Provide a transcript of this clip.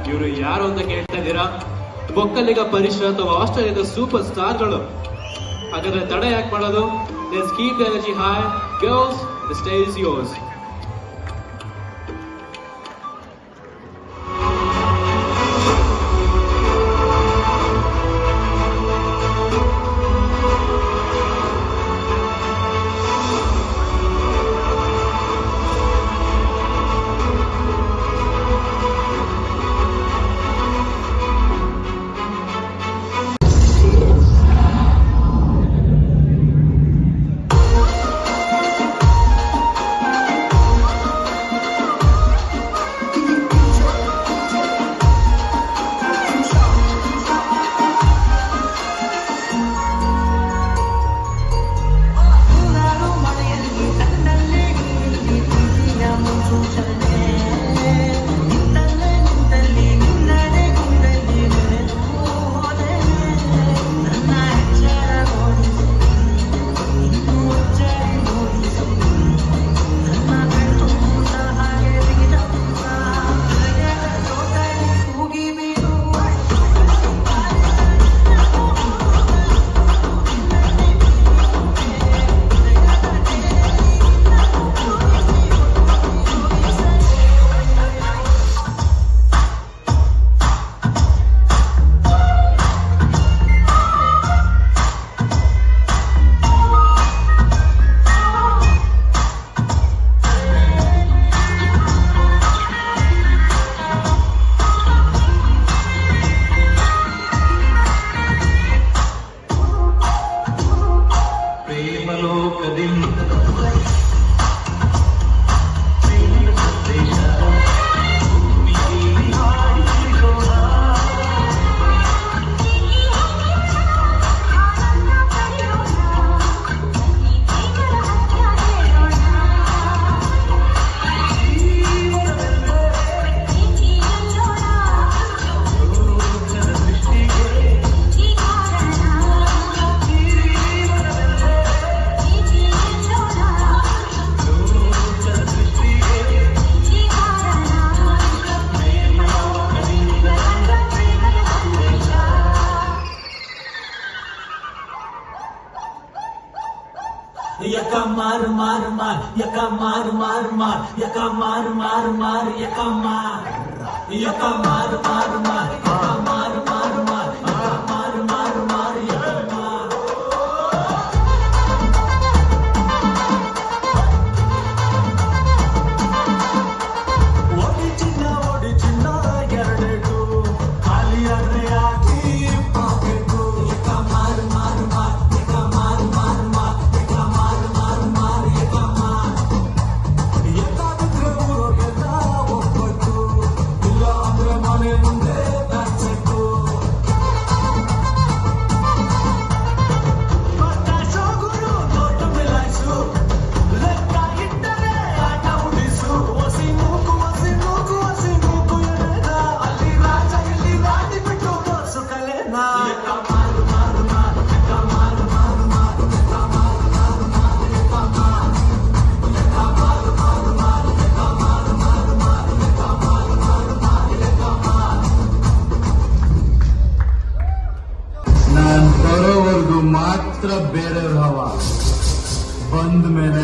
ಇವರು ಯಾರು ಅಂತ ಕೇಳ್ತಾ ಇದ್ದೀರಾ? ಒಕ್ಕಲಿಗ ಪರಿಷತ್ ಅಥವಾ ಆಸ್ಟ್ರೇಲಿಯಾದ ಸೂಪರ್ ಸ್ಟಾರ್ಗಳು. ಹಾಗಾದ್ರೆ ತಡ ಯಾಕೆ ಮಾಡೋದು? Let's keep the energy high. Girls, the stage is yours. Yaka mar mar mar, yaka mar mar mar, yaka mar mar mar, yaka mar, yaka mar mar mar, yaka mar mar mar, yaka mar mar mar, yaka mar. Odi chinna yardedu, khali arre aagi pockettu, yaka mar mar mar, yaka mar mar mar. ಬರೋವರೆಗೂ ಮಾತ್ರ ಬೇರೆ ಹವಾ ಬಂದ ಮೇಲೆ